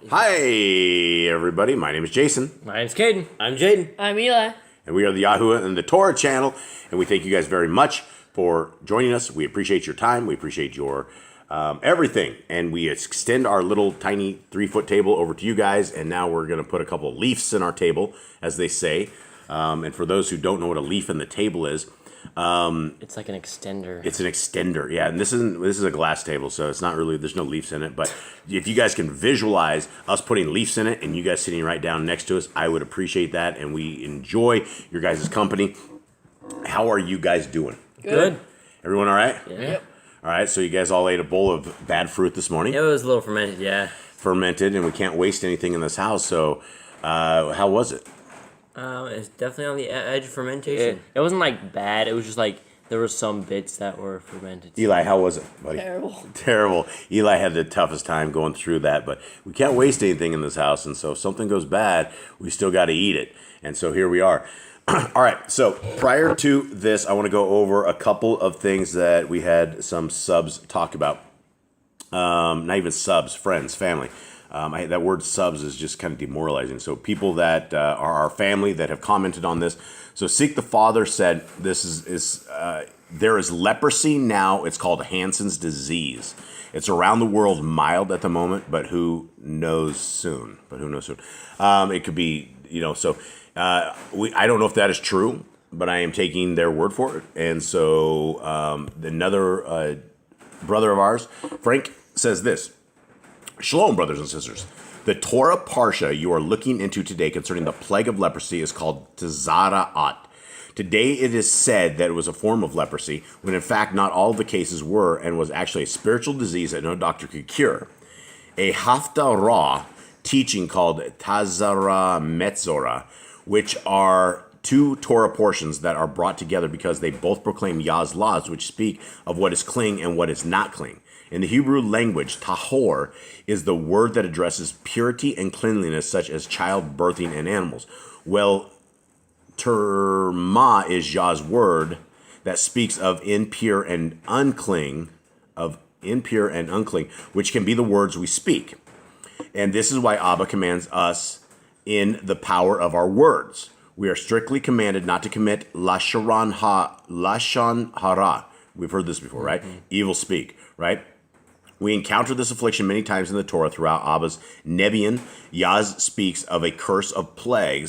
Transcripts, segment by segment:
Hi, everybody. My name is Jason. My name's Caden. I'm Jaden. I'm Eli. And we are the YHWH and the Torah channel. And we thank you guys very much for joining us. We appreciate your time. We appreciate your everything. And we extend our little tiny 3-foot table over to you guys. And now we're going to put a couple of leaves in our table, as they say. And for those who don't know what a leaf in the table is, It's like an extender. it's an extender, yeah. And this is a glass table, so it's not really, there's no leaves in it. But if you guys can visualize us putting leaves in it and you guys sitting right down next to us, I would appreciate that. And we enjoy your guys' company. How are you guys doing? Good. Everyone all right? Yeah. Yep. All right, so you guys all ate a bowl of bad fruit this morning, It was a little fermented, yeah. fermented, and we can't waste anything in this house. So how was it? It's definitely on the edge of fermentation. It wasn't like bad. It was just like there were some bits that were fermented. Eli, how was it, buddy? Terrible. Terrible. Eli had the toughest time going through that, but we can't waste anything in this house, and so if something goes bad, we still got to eat it. And so here we are. All right, so prior to this, I want to go over a couple of things that we had some subs talk about. Not even subs, friends, family. That word subs is just kind of demoralizing. So people that are our family that have commented on this. So Seek the Father said this is there is leprosy now. It's called Hansen's disease. It's around the world, mild at the moment, but who knows soon? It could be, So I don't know if that is true, but I am taking their word for it. And so another brother of ours, Frank, says this. Shalom, brothers and sisters. The Torah Parsha you are looking into today concerning the plague of leprosy is called Tzara'at. Today it is said that it was a form of leprosy, when in fact not all of the cases were, and was actually a spiritual disease that no doctor could cure. A Haftarah teaching called Tazara Metzora, which are two Torah portions that are brought together because they both proclaim Yah's laws, which speak of what is clean and what is not clean. In the Hebrew language, tahor is the word that addresses purity and cleanliness, such as childbirthing and animals. Well, terma is Yah's word that speaks of impure and unclean, which can be the words we speak. And this is why Abba commands us in the power of our words. We are strictly commanded not to commit lashon hara. We've heard this before, right? Evil speak, right? We encounter this affliction many times in the Torah throughout Abba's Nebian. Yaz speaks of a curse of plague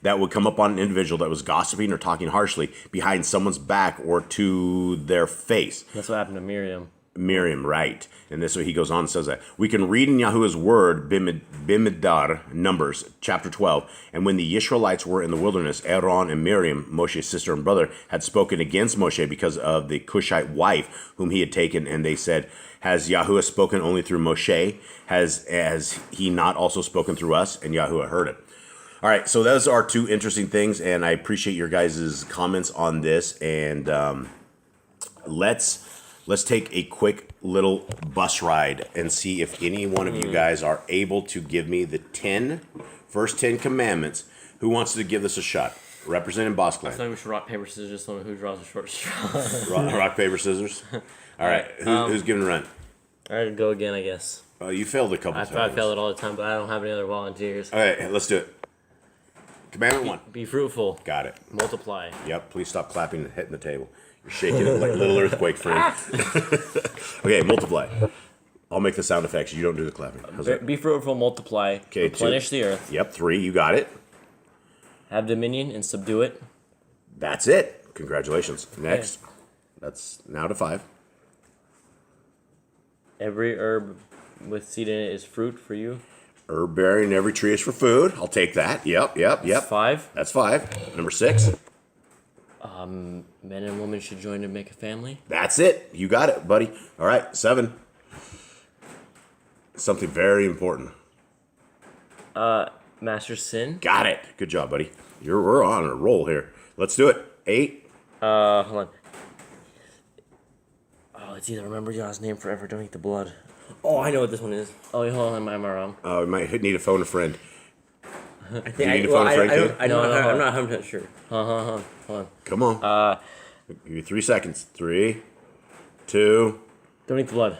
that would come upon an individual that was gossiping or talking harshly behind someone's back or to their face. That's what happened to Miriam. Miriam, right. And this way he goes on and says that. We can read in Yahuwah's word, Bimidar, Numbers, chapter 12. And when the Israelites were in the wilderness, Aaron and Miriam, Moshe's sister and brother, had spoken against Moshe because of the Cushite wife whom he had taken. And they said, has Yahuwah spoken only through Moshe? Has he not also spoken through us? And Yahuwah heard it. All right, so those are two interesting things. And I appreciate your guys' comments on this. And Let's take a quick little bus ride and see if any one of you guys are able to give me the first 10 commandments. Who wants to give this a shot? Representing Boss Clan. I think we should rock, paper, scissors, just one who draws the short straw. Rock, paper, scissors? All right, who's giving a run? All right, go again, I guess. You failed a couple times. I fail it all the time, but I don't have any other volunteers. All right, let's do it. Commandment 1. Be fruitful. Got it. Multiply. Yep, please stop clapping and hitting the table. You're shaking it like a little earthquake, friend. Okay, multiply. I'll make the sound effects. You don't do the clapping. How's that? Be fruitful, multiply. Okay, replenish 2. the earth. Yep, 3. You got it. Have dominion and subdue it. That's it. Congratulations. Next. Okay. That's now to 5. Every herb with seed in it is fruit for you. Herb bearing, every tree is for food. I'll take that. Yep. That's 5. That's 5. Number 6. Men and women should join to make a family. That's it. You got it, buddy. All right, 7. Something very important. Master sin. Got it. Good job, buddy. We're on a roll here. Let's do it. 8. Hold on. Oh, it's either remember Yah's name forever, don't eat the blood. Oh, I know what this one is. Oh, wait, hold on, am I wrong? We might need to phone a friend. I think I'm not 100% sure. Hold on. Come on. Give you 3 seconds. 3, 2. Don't eat the blood.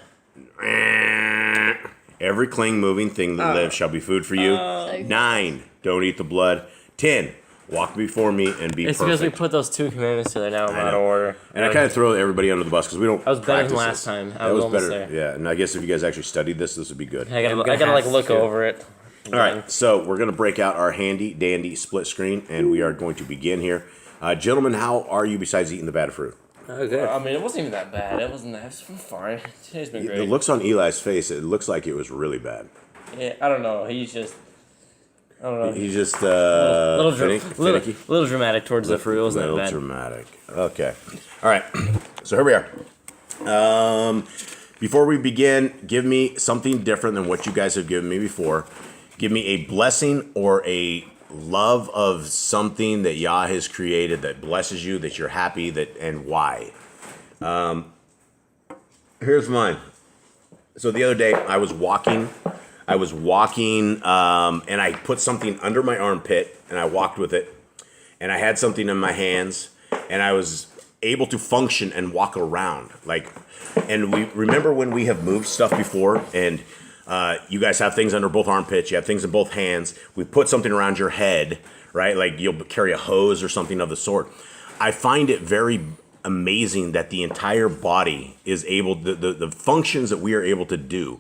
Every cling moving thing that lives shall be food for you. 9, don't eat the blood. 10, walk before me and be It's perfect. because we put those 2 commandments together now in out of order. And I kind of throw everybody under the bus because we don't. I was better than practice last this. time. That was better. Yeah, and I guess if you guys actually studied this would be good. I gotta like look over it. All right, so we're going to break out our handy dandy split screen, and we are going to begin here. Gentlemen, how are you besides eating the bad fruit? Oh, good. I mean, it wasn't even that bad. It wasn't that. It was fine. Today's been great. The looks on Eli's face, it looks like it was really bad. Yeah, I don't know. He's just. I don't know. He's just finicky. Little dramatic towards the fruit. It wasn't that bad. Dramatic. Okay. All right. So here we are. Before we begin, give me something different than what you guys have given me before. Give me a blessing or a love of something that Yah has created that blesses you, that you're happy, and why. Here's mine. So the other day I was walking, and I put something under my armpit, and I walked with it, and I had something in my hands, and I was able to function and walk around. And we remember when we have moved stuff before, and you guys have things under both armpits, you have things in both hands, we put something around your head, right? Like you'll carry a hose or something of the sort. I find it very amazing that the entire body is able, the functions that we are able to do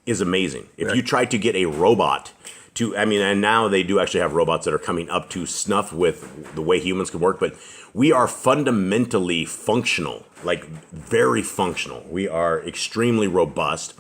is amazing. If you try to get a robot and now they do actually have robots that are coming up to snuff with the way humans can work, but we are fundamentally functional, like very functional. We are extremely robust.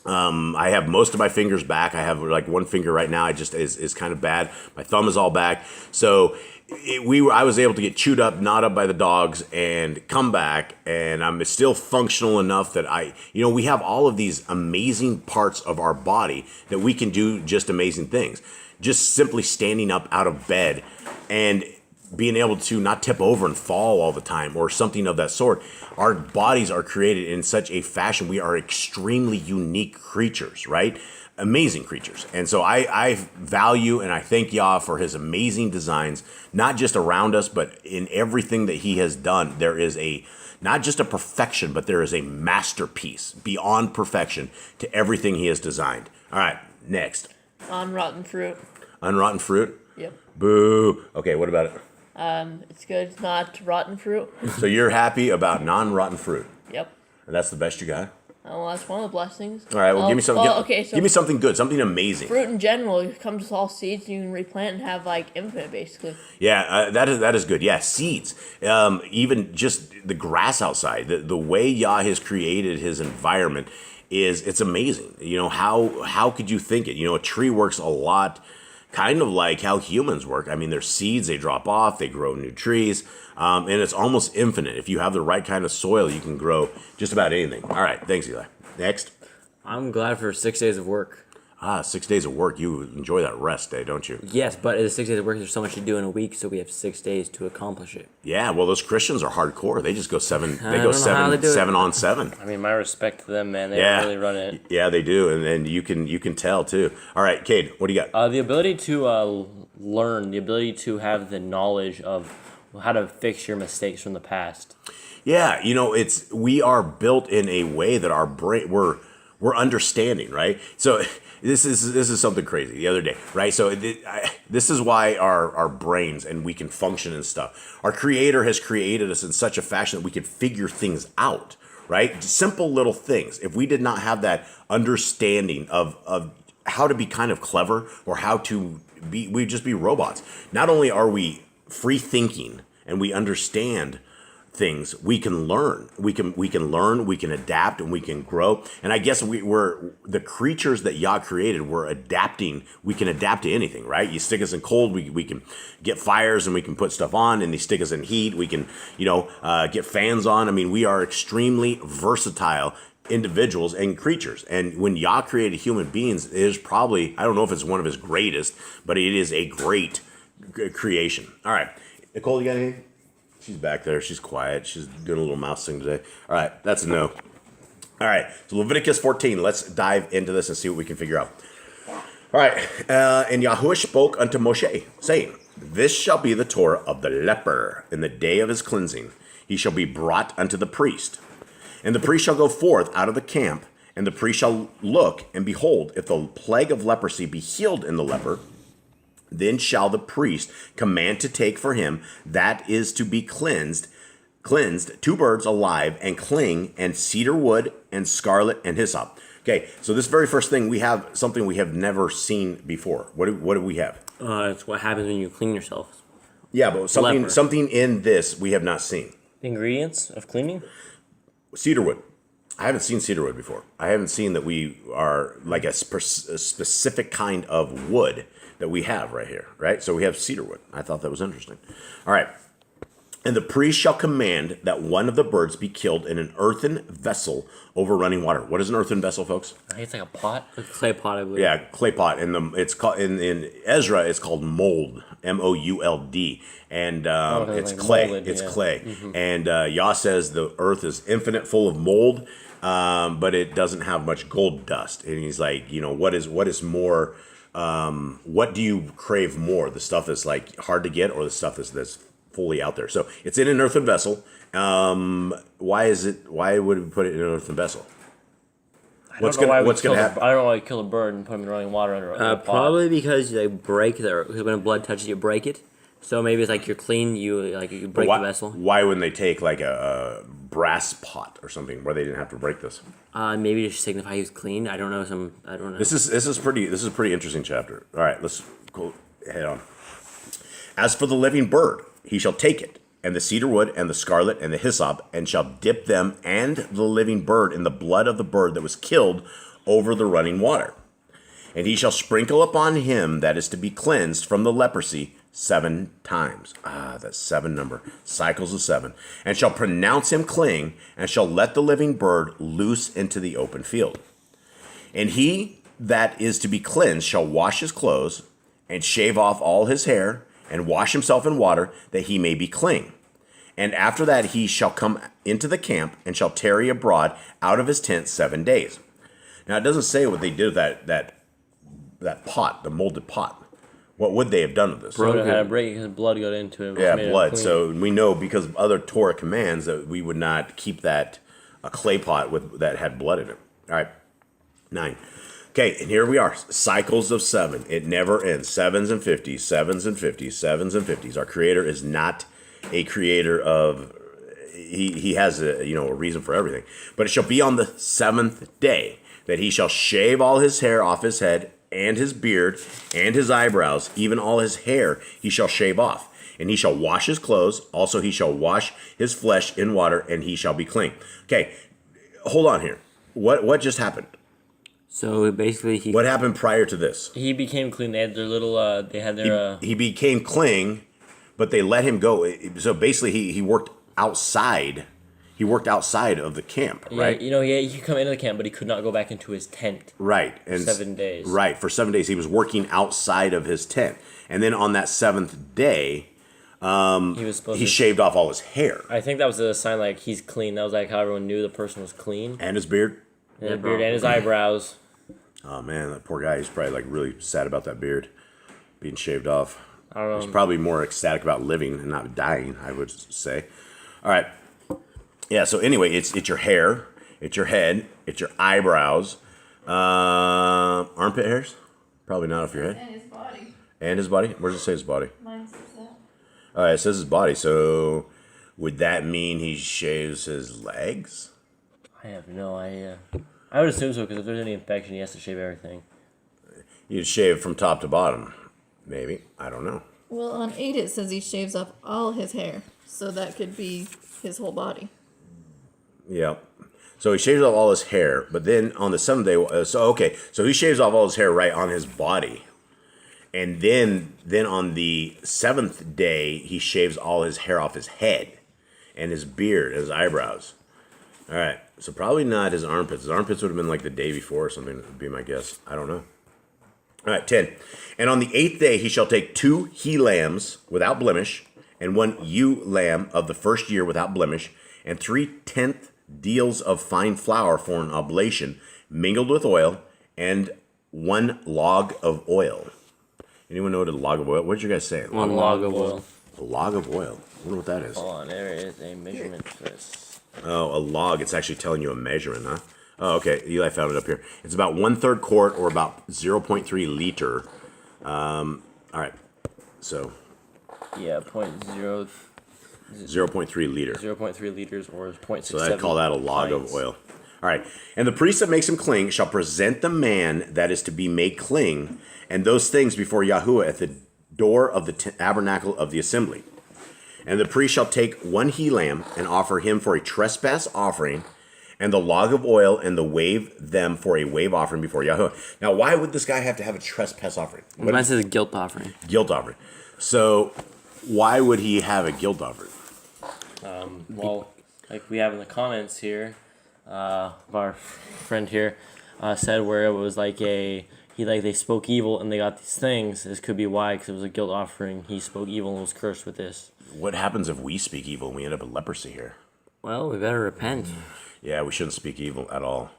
I have most of my fingers back. I have like one finger right now. I just is kind of bad. My thumb is all back. So I was able to get chewed up, gnawed up by the dogs, and come back, and I'm still functional enough that we have all of these amazing parts of our body that we can do just amazing things. Just simply standing up out of bed and being able to not tip over and fall all the time or something of that sort. Our bodies are created in such a fashion. We are extremely unique creatures, right? Amazing creatures. And so I value and I thank Yah for his amazing designs, not just around us, but in everything that he has done. There is not just a perfection, but there is a masterpiece beyond perfection to everything he has designed. All right, next. Unrotten fruit. Unrotten fruit? Yep. Boo. Okay, what about it? It's good. It's not rotten fruit. So you're happy about non-rotten fruit? Yep. And that's the best you got? Well, that's one of the blessings. All right, well, give me something. Give me so something good, something amazing. fruit in general, it comes with all seeds. You can replant and have like infinite, basically. Yeah, that is good. Yeah, seeds. Even just the grass outside, the way Yah has created his environment it's amazing. How could you think it? A tree works a lot kind of like how humans work. I mean, there's seeds, they drop off, they grow new trees, and it's almost infinite. If you have the right kind of soil, you can grow just about anything. All right, thanks, Eli. Next. I'm glad for 6 days of work. 6 days of work. You enjoy that rest day, don't you? Yes, but in the 6 days of work, there's so much to do in a week, so we have 6 days to accomplish it. Yeah, well, those Christians are hardcore. They just go seven. They go seven on 7. I mean, my respect to them, man. They really run it. Yeah, they do, and you can tell too. All right, Cade, what do you got? The ability to learn, the ability to have the knowledge of how to fix your mistakes from the past. Yeah, we are built in a way that our brain we're understanding, right? So this is something crazy the other day, right? So this is why our brains and we can function and stuff. Our Creator has created us in such a fashion that we can figure things out, right? Simple little things. If we did not have that understanding of how to be kind of clever or how to be, we'd just be robots. Not only are we free thinking and we understand things, we can learn. We can learn, we can adapt, and we can grow. And I guess we're the creatures that Yah created, we're adapting. We can adapt to anything, right? You stick us in cold, we can get fires and we can put stuff on, and you stick us in heat, we can, get fans on. I mean, we are extremely versatile individuals and creatures. And when Yah created human beings, it is probably, I don't know if it's one of his greatest, but it is a great creation. All right. Nicole, you got anything? She's back there. She's quiet. She's doing a little mouse thing today. All right. That's a no. All right. So Leviticus 14. Let's dive into this and see what we can figure out. All right. And YHWH spoke unto Moshe, saying, This shall be the Torah of the leper in the day of his cleansing. He shall be brought unto the priest. And the priest shall go forth out of the camp And the priest shall look, and behold, if the plague of leprosy be healed in the leper, then shall the priest command to take for him that is to be cleansed 2 birds alive and cling and cedar wood and scarlet and hyssop. Okay, so this very first thing, we have something we have never seen before. What do we have? It's what happens when you clean yourself. Yeah, but something in this we have not seen. The ingredients of cleaning? Cedar wood. I haven't seen cedar wood before. I haven't seen that we are like a specific kind of wood that we have right here, right? So we have cedar wood. I thought that was interesting. All right. And the priest shall command that one of the birds be killed in an earthen vessel over running water. What is an earthen vessel, folks? I think it's like a pot, a clay pot, I believe. Yeah, clay pot. And it's called in Ezra. It's called mold, mould, and it's like clay. molded, It's yeah. clay. Mm-hmm. And Yah says the earth is infinite, full of mold, but it doesn't have much gold dust. And he's like, what is more? What do you crave more? The stuff that's like hard to get, or the stuff that's fully out there? So it's in an earthen vessel. Why would we put it in an earthen vessel? What's gonna happen? I don't know why you kill a bird and put him in running water under a pot. Probably because they break because when blood touches you, break it. So maybe it's like you're clean, you break the vessel. Why wouldn't they take like a brass pot or something where they didn't have to break this? Maybe to signify he was clean. I don't know. I don't know. This is a pretty interesting chapter. All right, let's go head on. As for the living bird, he shall take it, and the cedar wood, and the scarlet, and the hyssop, and shall dip them and the living bird in the blood of the bird that was killed over the running water. And he shall sprinkle upon him that is to be cleansed from the leprosy 7 times. That's 7 number. Cycles of 7. And shall pronounce him clean, and shall let the living bird loose into the open field. And he that is to be cleansed shall wash his clothes, and shave off all his hair, and wash himself in water, that he may be clean. And after that he shall come into the camp, and shall tarry abroad out of his tent 7 days. Now it doesn't say what they did with that pot, the molded pot. What would they have done with this? Broke it, had to break it because blood got into it. Yeah, blood. So we know because of other Torah commands that we would not keep a clay pot that had blood in it. All right, 9. Okay, and here we are. Cycles of 7. It never ends. 7s and 50s, 7s and 50s, 7s and 50s. Our Creator is not a creator of. He has a reason for everything. But it shall be on the 7th day that he shall shave all his hair off his head, and his beard, and his eyebrows, even all his hair he shall shave off. And he shall wash his clothes, also he shall wash his flesh in water, and he shall be clean. Okay, hold on here. What just happened? So basically, What happened prior to this? He became clean. They had their little. They had their. He became clean, but they let him go. So basically, he worked outside. He worked outside of the camp, right? Yeah, he could come into the camp, but he could not go back into his tent. Right. And 7 days. Right. For 7 days, he was working outside of his tent. And then on that 7th day, he shaved off all his hair. I think that was a sign like he's clean. That was like how everyone knew the person was clean. And his beard. And his beard and his eyebrows. Oh, man, that poor guy. He's probably like really sad about that beard being shaved off. I don't know. He's probably more ecstatic about living and not dying, I would say. All right. Yeah, so anyway, it's your hair, it's your head, it's your eyebrows, armpit hairs? Probably not off your head. And his body. And his body? Where does it say his body? Mine says that. All right, it says his body. So would that mean he shaves his legs? I have no idea. I would assume so because if there's any infection, he has to shave everything. You'd shave from top to bottom. Maybe. I don't know. Well, on 8 it says he shaves off all his hair. So that could be his whole body. Yeah. So he shaves off all his hair, but then on the 7th day, so he shaves off all his hair right on his body. And then on the 7th day, he shaves all his hair off his head and his beard and his eyebrows. All right. So probably not his armpits. His armpits would have been like the day before or something, would be my guess. I don't know. All right, 10. And on the 8th day, he shall take 2 he-lambs without blemish, and 1 ewe-lamb of the first year without blemish, and 3/10 deals of fine flour for an oblation, mingled with oil, and 1 log of oil. Anyone know what a log of oil? What did you guys say? One log of oil. A log of oil. I wonder what that is. Hold on, there is a measurement for this. Oh, a log. It's actually telling you a measurement, huh? Oh, okay. Eli found it up here. It's about 1/3 quart or about 0.3 liter. All right. So Yeah, 0.0 0.3 liter. 0.3 liters or 0.67. So I'd call that a log of pints. oil. All right. And the priest that makes him clean shall present the man that is to be made clean and those things before Yahuwah at the door of the tabernacle of the assembly. And the priest shall take one he-lamb and offer him for a trespass offering and the log of oil and the wave them for a wave offering before Yahuwah. Now, why would this guy have to have a trespass offering? Mine says a guilt offering. Guilt offering. So why would he have a guilt offering? Well, like we have in the comments here, our friend here said where it was like they spoke evil and they got these things. This could be why, because it was a guilt offering. He spoke evil and was cursed with this. What happens if we speak evil and we end up with leprosy here? Well, we better repent. Yeah, we shouldn't speak evil at all.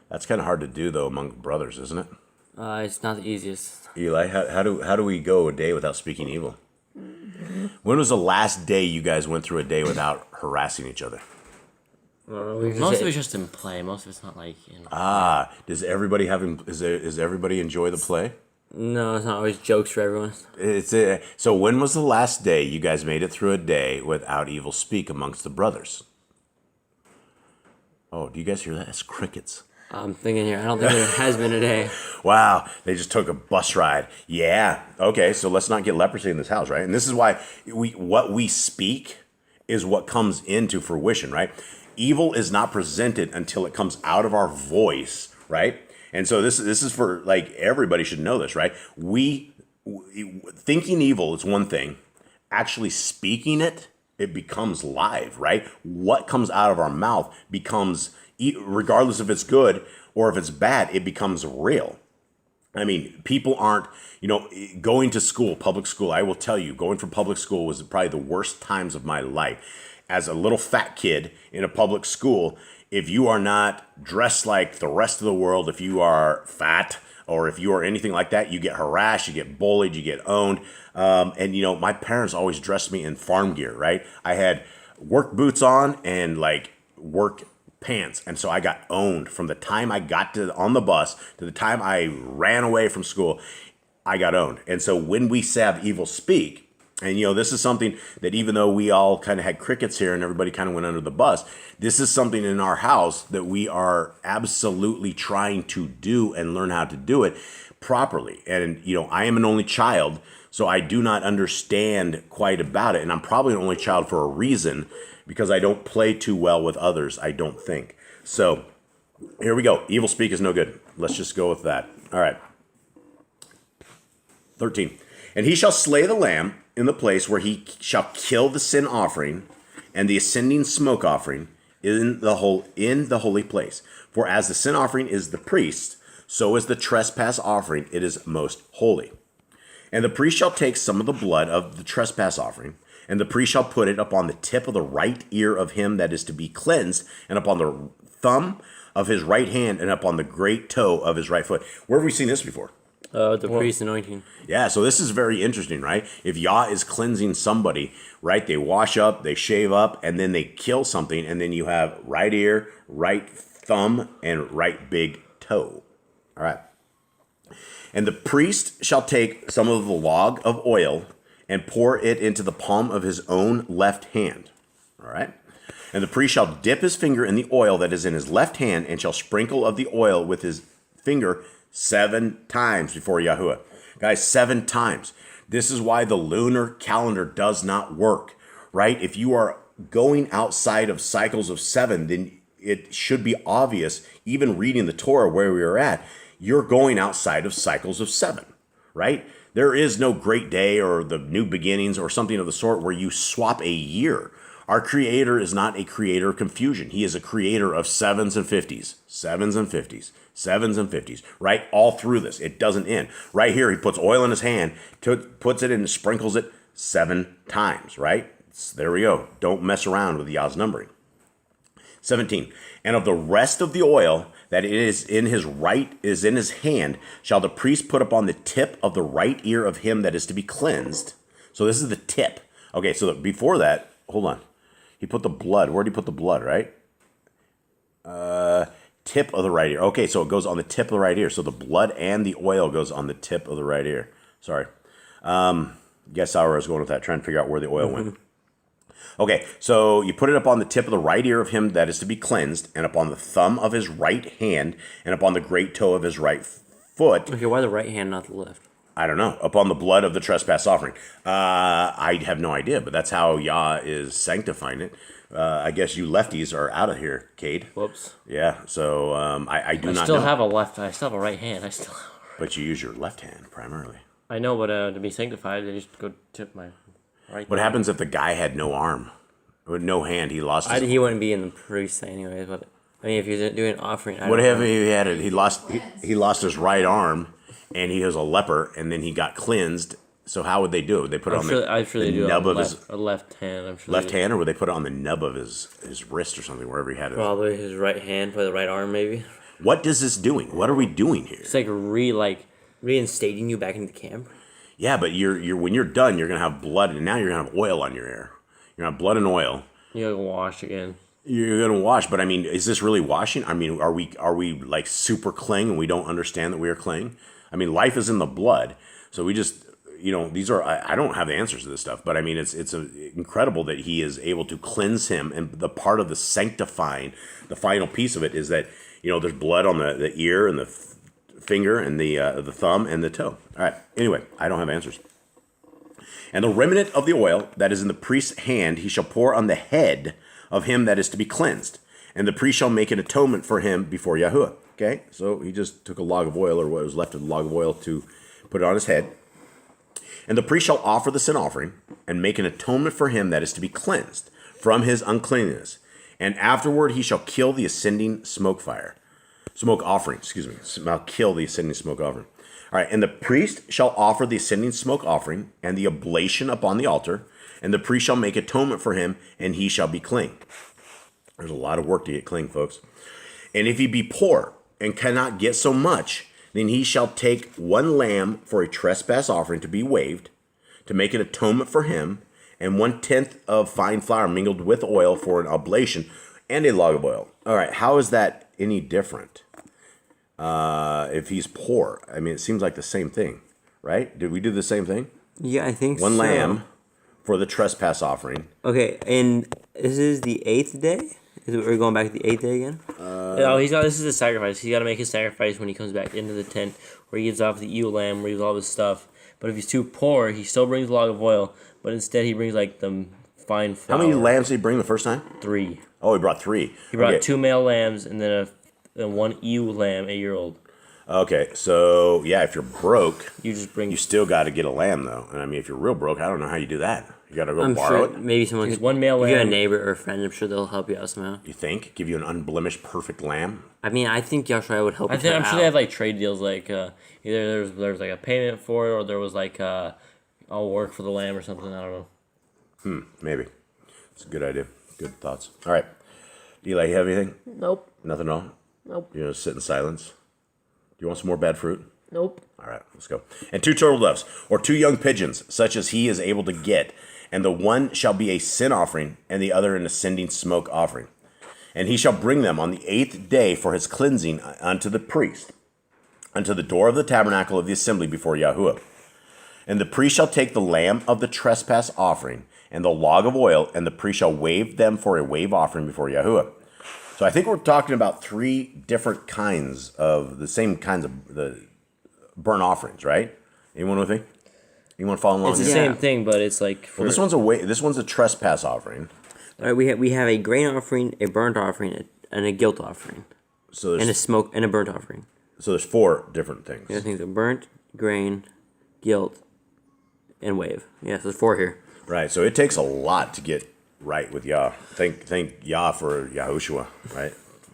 That's kind of hard to do, though, among brothers, isn't it? It's not the easiest. Eli, how do we go a day without speaking evil? When was the last day you guys went through a day without harassing each other? Most of it's just in play. Most of it's not like Does everybody is everybody enjoy the play? No, it's not always jokes for everyone. So when was the last day you guys made it through a day without evil speak amongst the brothers? Oh, do you guys hear that? It's crickets. I'm thinking here. I don't think there has been a day. Wow, they just took a bus ride. Yeah. Okay, so let's not get leprosy in this house, right? And this is why what we speak is what comes into fruition, right? Evil is not presented until it comes out of our voice, right? And so this is for, like, everybody should know this, right? We thinking evil is one thing. Actually speaking it becomes live, right? What comes out of our mouth becomes, regardless if it's good or if it's bad, it becomes real. I mean, people aren't, going to school, public school. I will tell you, going from public school was probably the worst times of my life. As a little fat kid in a public school, if you are not dressed like the rest of the world, if you are fat or if you are anything like that, you get harassed, you get bullied, you get owned. And my parents always dressed me in farm gear, right? I had work boots on and like work pants. And so I got owned from the time I got on the bus to the time I ran away from school. I got owned. And so when we have evil speak, and this is something that even though we all kind of had crickets here and everybody kind of went under the bus, this is something in our house that we are absolutely trying to do and learn how to do it properly. And I am an only child, so I do not understand quite about it. And I'm probably an only child for a reason, because I don't play too well with others, I don't think. So here we go. Evil speak is no good. Let's just go with that. All right. 13. And he shall slay the lamb in the place where he shall kill the sin offering and the ascending smoke offering in the holy place. For as the sin offering is the priest, so is the trespass offering. It is most holy. And the priest shall take some of the blood of the trespass offering, and the priest shall put it upon the tip of the right ear of him that is to be cleansed, and upon the thumb of his right hand, and upon the great toe of his right foot. Where have we seen this before? The priest anointing. Yeah, so this is very interesting, right? If Yah is cleansing somebody, right, they wash up, they shave up, and then they kill something, and then you have right ear, right thumb, and right big toe. All right. And the priest shall take some of the log of oil and pour it into the palm of his own left hand. All right. And the priest shall dip his finger in the oil that is in his left hand and shall sprinkle of the oil with his finger 7 times before Yahuwah. Guys, 7 times. This is why the lunar calendar does not work, right? If you are going outside of cycles of 7, then it should be obvious, even reading the Torah where we are at, you're going outside of cycles of 7, right? There is no great day or the new beginnings or something of the sort where you swap a year. Our Creator is not a creator of confusion. He is a creator of 7s and 50s, 7s and 50s, 7s and 50s, right? All through this. It doesn't end. Right here, he puts oil in his hand, puts it in and sprinkles it 7 times, right? There we go. Don't mess around with Yah's numbering. 17. And of the rest of the oil that is in his hand, shall the priest put upon the tip of the right ear of him that is to be cleansed. So this is the tip. Okay, so before that, hold on. He put the blood. Where did he put the blood, right? tip of the right ear. Okay, so it goes on the tip of the right ear. So the blood and the oil goes on the tip of the right ear. Sorry. Guess how I was going with that, trying to figure out where the oil went. Okay, so you put it up on the tip of the right ear of him that is to be cleansed, and upon the thumb of his right hand, and upon the great toe of his right foot. Okay, why the right hand, not the left? I don't know. Upon the blood of the trespass offering. I have no idea, but that's how Yah is sanctifying it. I guess you lefties are out of here, Cade. Whoops. Yeah, so I do I not still know. have a left. I still have a right hand. But you use your left hand primarily. I know, but to be sanctified, I just go tip my right. What happens if the guy had no arm? With no hand, he lost his... He wouldn't be in the priest anyways, but I mean, if you're doing an offering, What if he had it? He lost his right arm, and he was a leper, and then he got cleansed. So how would they do it? Would they put it on the nub of his left hand? I'm sure left hand, or would they put it on the nub of his wrist or something, wherever he had it? probably his right hand, probably the right arm, maybe. What is this doing? What are we doing here? It's like Reinstating you back into the camp. Yeah, but you're when you're done, you're gonna have blood, and now you're gonna have oil on your hair. You're gonna have blood and oil. you gotta wash again. You're gonna wash, but I mean, is this really washing? I mean, are we like super clean and we don't understand that we are clean? I mean, life is in the blood, so we just these are I don't have the answers to this stuff, but I mean, it's incredible that he is able to cleanse him, and the part of the sanctifying, the final piece of it is that there's blood on the ear and the finger and the thumb and the toe. All right. Anyway, I don't have answers. And the remnant of the oil that is in the priest's hand he shall pour on the head of him that is to be cleansed, and the priest shall make an atonement for him before Yahuwah. Okay, so he just took a log of oil, or what was left of the log of oil, to put it on his head. And the priest shall offer the sin offering and make an atonement for him that is to be cleansed from his uncleanness. And afterward he shall kill the ascending smoke offering. Shall kill the ascending smoke offering. All right, and the priest shall offer the ascending smoke offering and the oblation upon the altar, and the priest shall make atonement for him, and he shall be clean. There's a lot of work to get clean, folks. And if he be poor and cannot get so much, then he shall take one lamb for a trespass offering to be waived, to make an atonement for him, and 1/10 of fine flour mingled with oil for an oblation, and a log of oil. All right, how is that any different? If he's poor, I mean, it seems like the same thing, right? Did we do the same thing? Yeah, I think One lamb for the trespass offering. Okay, and this is the 8th day? We're going back to the 8th day again? No, this is a sacrifice. He's got to make his sacrifice when he comes back into the tent, where he gives off the ewe lamb, where he gives all this stuff. But if he's too poor, he still brings a log of oil, but instead he brings like the fine flour. How many lambs did he bring the first time? 3. Oh, he brought 3. He brought 2 male lambs and then one ewe lamb, 8-year-old. Okay, so yeah, if you're broke, You just bring. you still got to get a lamb, though. And I mean, if you're real broke, I don't know how you do that. You got to go borrow it. Maybe someone There's could, one male if you have a lamb. neighbor or a friend, I'm sure they'll help you out somehow. You think? Give you an unblemished, perfect lamb? I mean, I think Yahshua would help you I'm sure out. they have like trade deals, like either there's like a payment for it, or there was like I'll work for the lamb or something. I don't know. Maybe. It's a good idea. Good thoughts. All right. Eli, you have anything? Nope. Nothing at all? Nope. You sit in silence? Do you want some more bad fruit? Nope. All right, let's go. And 2 turtle doves, or 2 young pigeons, such as he is able to get. And the one shall be a sin offering, and the other an ascending smoke offering. And he shall bring them on the 8th day for his cleansing unto the priest, unto the door of the tabernacle of the assembly before Yahuwah. And the priest shall take the lamb of the trespass offering, and the log of oil, and the priest shall wave them for a wave offering before Yahuwah. So I think we're talking about 3 different kinds of the same kinds of the burnt offerings, right? Anyone with me? Anyone following along? It's the here? same thing, but it's like for, Well, this one's a trespass offering. All right, we have a grain offering, a burnt offering, and a guilt offering, So and a there's smoke and a burnt offering. so there's 4 different things. I think the burnt, grain, guilt, and wave. Yeah, so there's 4 here. Right. So it takes a lot to get right with Yah. Thank Yah for Yahushua, right?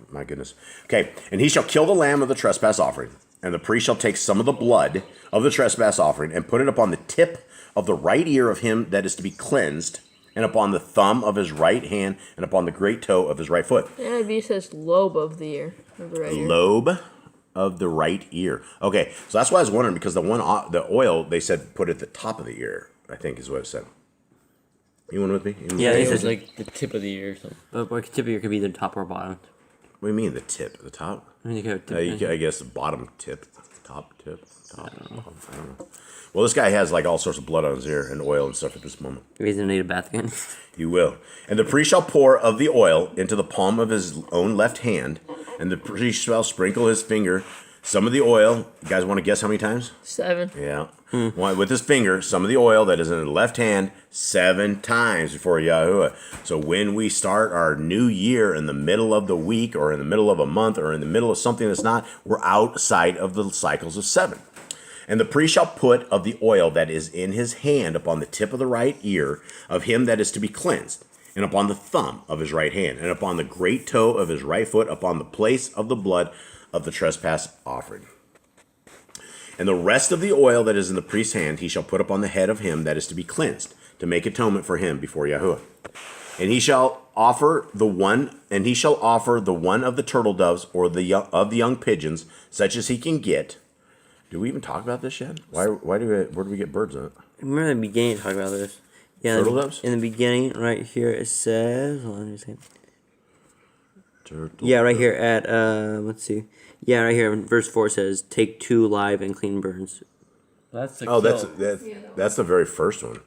My goodness. Okay. And he shall kill the lamb of the trespass offering, and the priest shall take some of the blood of the trespass offering and put it upon the tip of the right ear of him that is to be cleansed, and upon the thumb of his right hand, and upon the great toe of his right foot. NIV says lobe of the ear. Of the right ear. Lobe of the right ear. Okay. So that's why I was wondering, because the oil, they said put at the top of the ear, I think is what it said. Anyone with me? Yeah, it it was says like the tip of the ear or something. But tip of your could be the top or bottom. What do you mean the tip? The top? I mean, I guess the bottom tip. Top tip. Top. Bottom, I don't know. Well, this guy has like all sorts of blood on his ear and oil and stuff at this moment. He's gonna need a bath again. He will. And the priest shall pour of the oil into the palm of his own left hand, and the priest shall sprinkle his finger some of the oil. You guys want to guess how many times? 7. Yeah. With his finger, some of the oil that is in the left hand 7 times before YHWH. So when we start our new year in the middle of the week or in the middle of a month or in the middle of something that's not, we're outside of the cycles of 7. And the priest shall put of the oil that is in his hand upon the tip of the right ear of him that is to be cleansed, and upon the thumb of his right hand, and upon the great toe of his right foot, upon the place of the blood of the trespass offering. And the rest of the oil that is in the priest's hand he shall put upon the head of him that is to be cleansed, to make atonement for him before YHWH. And he shall offer the one of the turtle doves or the young pigeons, such as he can get. Do we even talk about this yet? Where do we get birds on it? Remember in the beginning talking about this? Yeah, Turtle doves? In the beginning, right here it says. Hold on, let me see. Turtle Yeah, right here at let's see. Yeah, right here in verse 4 says, "Take 2 live and clean burns." That's the Oh, kill. that's the very first one.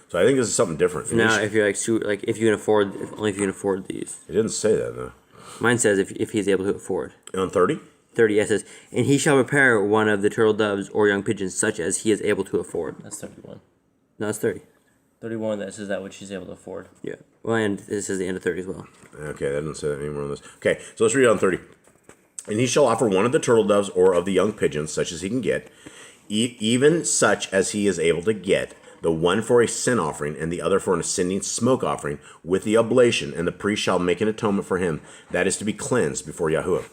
So I think this is something different. Now, if you're like if you can afford, only if you can afford these. It didn't say that though. Mine says if he's able to afford. On 30? 30, it says, "And he shall prepare one of the turtle doves or young pigeons, such as he is able to afford." That's 31. No, it's 30. 31, that says that which he's able to afford. Yeah. Well, and this is the end of 30 as well. Okay, that doesn't say that anymore on this. Okay, so let's read it on 30. And he shall offer one of the turtle doves or of the young pigeons, such as he can get, even such as he is able to get, the one for a sin offering and the other for an ascending smoke offering with the oblation, and the priest shall make an atonement for him that is to be cleansed before YHWH.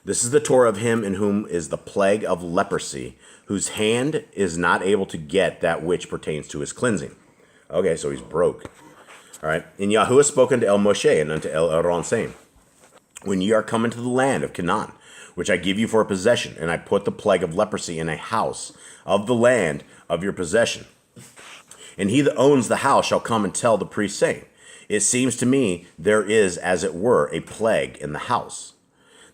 This is the Torah of him in whom is the plague of leprosy, whose hand is not able to get that which pertains to his cleansing. Okay, so he's broke. All right. And YHWH spoke unto El Moshe and unto El Aaron, saying, when ye are come into the land of Canaan, which I give you for a possession, and I put the plague of leprosy in a house of the land of your possession. And he that owns the house shall come and tell the priest, saying, it seems to me there is, as it were, a plague in the house.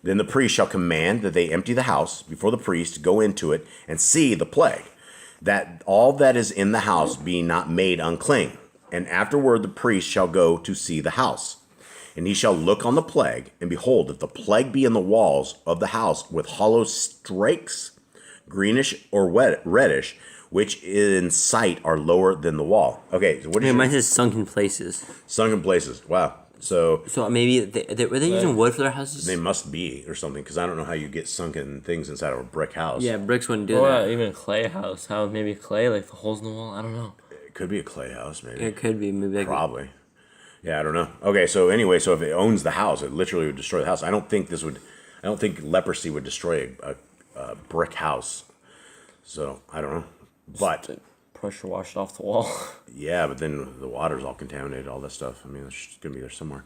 Then the priest shall command that they empty the house before the priest, go into it, and see the plague, that all that is in the house be not made unclean. And afterward the priest shall go to see the house. And he shall look on the plague, and behold, if the plague be in the walls of the house with hollow streaks, greenish or reddish, which in sight are lower than the wall. Okay, so what is Mine says sunken places. sunken places? Wow. So maybe were they using wood for their houses? they must be or something, because I don't know how you get sunken things inside of a brick house. Yeah, bricks wouldn't do Or that. even a clay house. How maybe clay, like the holes in the wall? I don't know. It could be a clay house, maybe. It could be maybe. Probably. Yeah, I don't know. Okay, so anyway, so if it owns the house, it literally would destroy the house. I don't think leprosy would destroy a brick house. So I don't know. But Pressure washed off the wall. yeah, but then the water's all contaminated, all that stuff. I mean, it's gonna be there somewhere.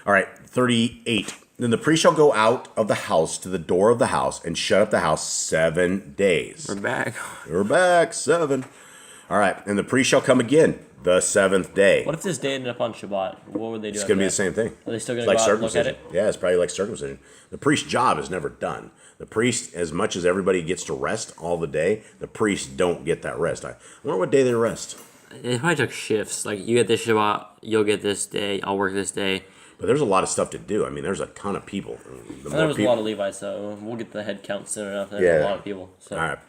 All right, 38. Then the priest shall go out of the house to the door of the house and shut up the house 7 days. We're back. We're back, 7. All right, and the priest shall come again the 7th day. What if this day ended up on Shabbat? What would they do? It's after going to be that? the same thing. Are they still It's going to like go out and look at circumcision. it? Yeah, it's probably like circumcision. The priest's job is never done. The priest, as much as everybody gets to rest all the day, the priests don't get that rest. I wonder what day they rest. It probably took shifts. Like you get this Shabbat, you'll get this day. I'll work this day. But there's a lot of stuff to do. I mean, there's a ton of people. The And there was a lot of Levites, so we'll get the head count soon enough. There's Yeah. a lot of people. So. All right.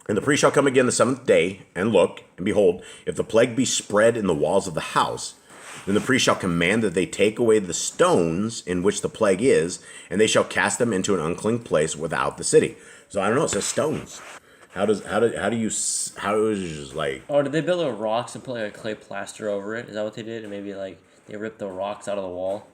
And the priest shall come again the 7th day, and look, and behold, if the plague be spread in the walls of the house, then the priest shall command that they take away the stones in which the plague is, and they shall cast them into an unclean place without the city. So I don't know. It says stones. How is like? Oh, did they build with rocks and put like a clay plaster over it? Is that what they did? And maybe like they ripped the rocks out of the wall?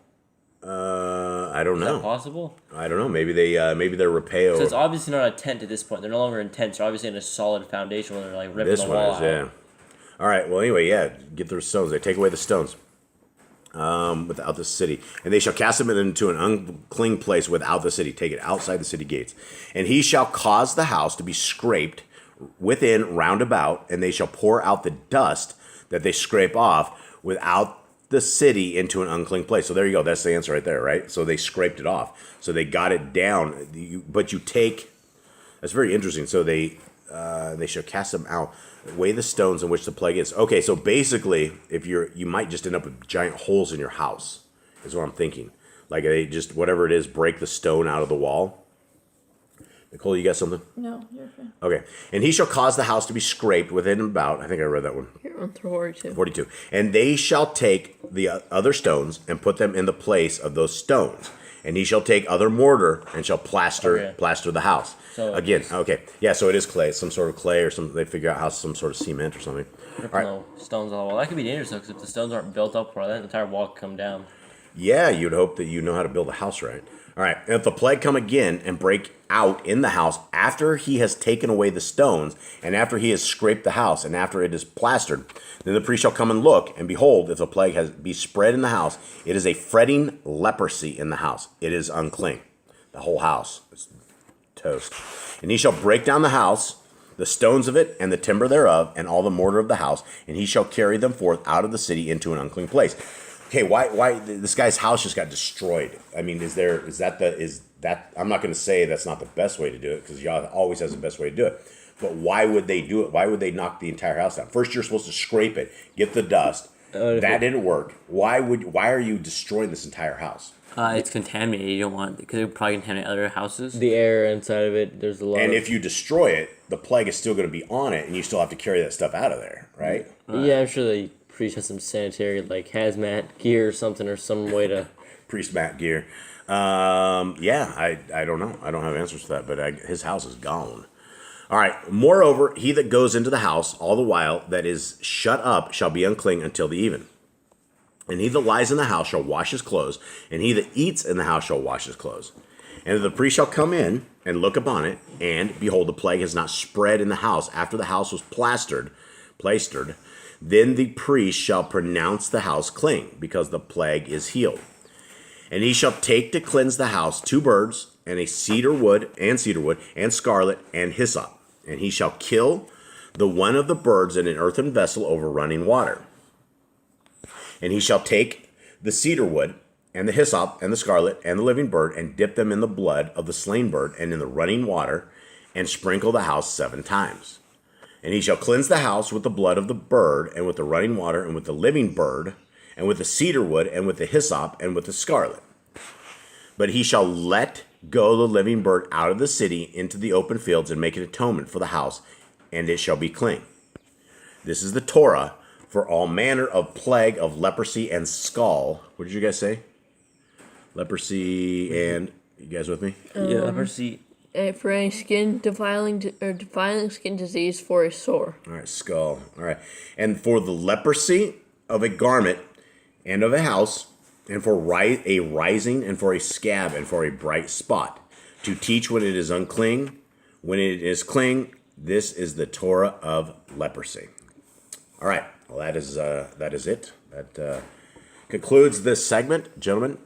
I don't Is that know. possible? I don't know. Maybe they're repeo. So it's obviously not a tent at this point. They're no longer in tents. They're obviously in a solid foundation when they're like ripping This the one wall is, out. yeah. All right. Well, anyway, yeah. Get the stones. They take away the stones without the city, and they shall cast them into an unclean place without the city. Take it outside the city gates, and he shall cause the house to be scraped within round about, and they shall pour out the dust that they scrape off without the city into an unclean place. So there you go. That's the answer right there, right? So they scraped it off. So they got it down. But you take. That's very interesting. So they shall cast them out, weigh the stones in which the plague is. Okay, so basically, if you might just end up with giant holes in your house. Is what I'm thinking. Like they just whatever it is, break the stone out of the wall. Nicole, you got something? No, you're fine. Okay. And he shall cause the house to be scraped within about, I think I read that one. You're on 42. 42. And they shall take the other stones and put them in the place of those stones. And he shall take other mortar and shall plaster the house. So again, okay. Yeah, so it is clay, some sort of clay or some. They figure out how some sort of cement or something. All right. Stones on the wall. That could be dangerous though, because if the stones aren't built up for that entire wall could come down. Yeah, you'd hope that you know how to build a house right. All right. And if the plague come again and break out in the house after he has taken away the stones and after he has scraped the house and after it is plastered, then the priest shall come and look, and behold, if the plague has be spread in the house, it is a fretting leprosy in the house. It is unclean. The whole house is toast. And he shall break down the house, the stones of it, and the timber thereof, and all the mortar of the house, and he shall carry them forth out of the city into an unclean place. Okay, why this guy's house just got destroyed? I mean, is that I'm not going to say that's not the best way to do it, because Yah always has the best way to do it. But why would they do it? Why would they knock the entire house down? First, you're supposed to scrape it, get the dust. That didn't work. Why are you destroying this entire house? It's contaminated. You don't want, because it would probably contaminate other houses. The air inside of it, there's a lot. And if you destroy it, the plague is still going to be on it, and you still have to carry that stuff out of there, right? Yeah, I'm sure the priest has some sanitary, like hazmat gear or something, or some way to. Priest mat gear. Yeah, I don't know. I don't have answers to that, but his house is gone. All right. Moreover, he that goes into the house all the while that is shut up shall be unclean until the even. And he that lies in the house shall wash his clothes, and he that eats in the house shall wash his clothes. And the priest shall come in and look upon it, and behold, the plague has not spread in the house after the house was plastered. Then the priest shall pronounce the house clean, because the plague is healed. And he shall take to cleanse the house 2 birds, and cedar wood, and scarlet, and hyssop. And he shall kill the one of the birds in an earthen vessel over running water. And he shall take the cedar wood, and the hyssop, and the scarlet, and the living bird, and dip them in the blood of the slain bird, and in the running water, and sprinkle the house 7 times. And he shall cleanse the house with the blood of the bird, and with the running water, and with the living bird, and with the cedar wood, and with the hyssop, and with the scarlet. But he shall let go the living bird out of the city into the open fields, and make an atonement for the house, and it shall be clean. This is the Torah for all manner of plague of leprosy and scald. What did you guys say? Leprosy and, you guys with me? Yeah, leprosy. For any skin defiling skin disease for a sore. All right, skull. All right. And for the leprosy of a garment and of a house, and for a rising, and for a scab, and for a bright spot, to teach when it is unclean, when it is clean. This is the Torah of leprosy. All right. Well, that is it. That concludes this segment, gentlemen.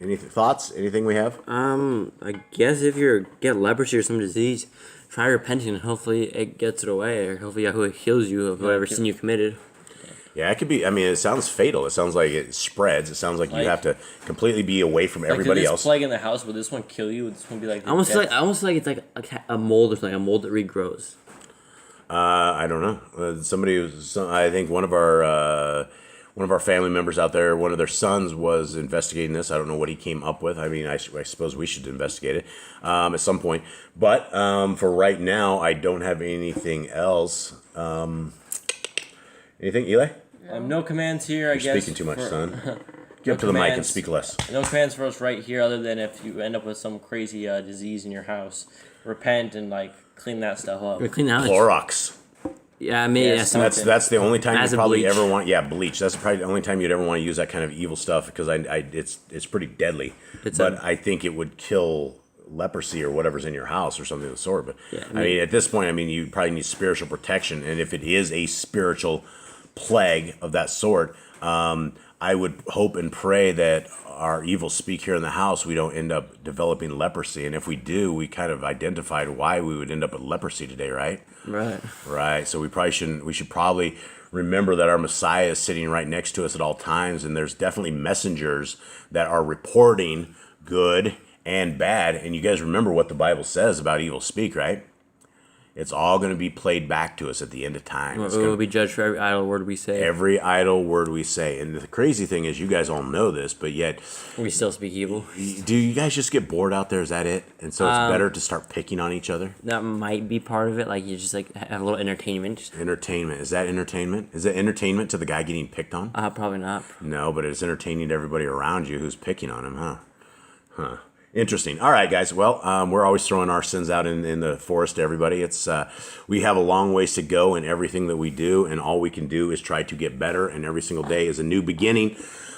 Any thoughts? Anything we have? I guess if you get leprosy or some disease, try repenting and hopefully it gets it away, or hopefully Yahweh heals you of whatever sin you committed. Yeah, it could be. I mean, it sounds fatal. It sounds like it spreads. It sounds like you have to completely be away from everybody else. Plague in the house, would this one kill you? Would this one be like? I almost feel like it's like a mold or something, a mold that regrows. I don't know. I think one of our family members out there, one of their sons was investigating this. I don't know what he came up with. I mean, I suppose we should investigate it at some point. But for right now, I don't have anything else. Anything, Eli? No commands here, I guess. You're speaking too much, son. Get up to the mic and speak less. No commands for us right here, other than if you end up with some crazy disease in your house, repent and clean that stuff up. Clean the house. Clorox. Yeah, I mean, Yes, That's the only time As you a probably bleach. ever want. Yeah, bleach. That's probably the only time you'd ever want to use that kind of evil stuff, because it's pretty deadly. I think it would kill leprosy or whatever's in your house or something of the sort. But Yeah, I mean, at this point, you probably need spiritual protection, and if it is a spiritual plague of that sort, I would hope and pray that our evil speak here in the house, we don't end up developing leprosy. And if we do, we kind of identified why we would end up with leprosy today, right? Right. Right. So we should probably remember that our Messiah is sitting right next to us at all times. And there's definitely messengers that are reporting good and bad. And you guys remember what the Bible says about evil speak, right? It's all going to be played back to us at the end of time. We will be judged for every idle word we say. Every idle word we say. And the crazy thing is, you guys all know this, but yet... We still speak evil. Do you guys just get bored out there? Is that it? And so it's better to start picking on each other? That might be part of it. Like, you just, like, have a little entertainment. Entertainment. Is that entertainment? Is it entertainment to the guy getting picked on? Probably not. No, but it's entertaining to everybody around you who's picking on him, huh? Huh. Interesting. All right, guys. Well, we're always throwing our sins out in the forest to everybody. It's we have a long ways to go in everything that we do, and all we can do is try to get better, and every single day is a new beginning.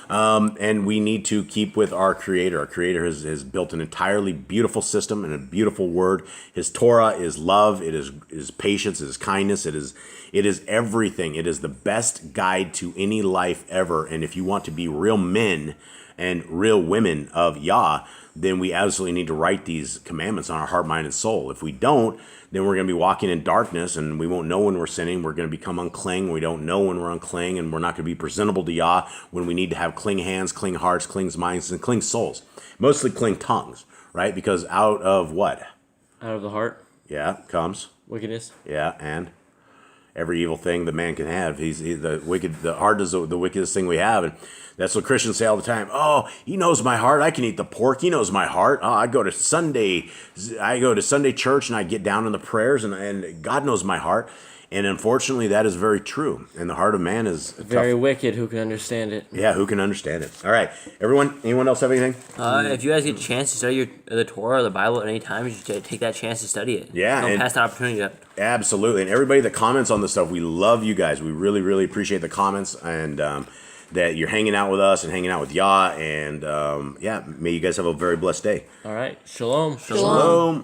And we need to keep with our Creator. Our Creator has built an entirely beautiful system and a beautiful word. His Torah is love. It is patience. It is kindness. It is everything. It is the best guide to any life ever. And if you want to be real men and real women of Yah, then we absolutely need to write these commandments on our heart, mind, and soul. If we don't, then we're going to be walking in darkness, and we won't know when we're sinning. We're going to become unclean. We don't know when we're unclean, and we're not going to be presentable to Yah when we need to have clean hands, clean hearts, clean minds, and clean souls. Mostly clean tongues, right? Because out of what? Out of the heart, Yeah, comes. wickedness. Yeah, and every evil thing the man can have. The heart is the wickedest thing we have, and that's what Christians say all the time. Oh, he knows my heart. I can eat the pork. He knows my heart. Oh, I go to Sunday church, and I get down in the prayers, and God knows my heart. And unfortunately, that is very true. And the heart of man is Very tough. wicked. Who can understand it? Yeah, who can understand it? All right, everyone. Anyone else have anything? If you guys get a chance to study the Torah or the Bible at any time, you should take that chance to study it. Yeah, Don't and- pass that opportunity up. Absolutely. And everybody that comments on this stuff, we love you guys. We really, really appreciate the comments, and that you're hanging out with us and hanging out with Yah. And may you guys have a very blessed day. All right. Shalom. Shalom.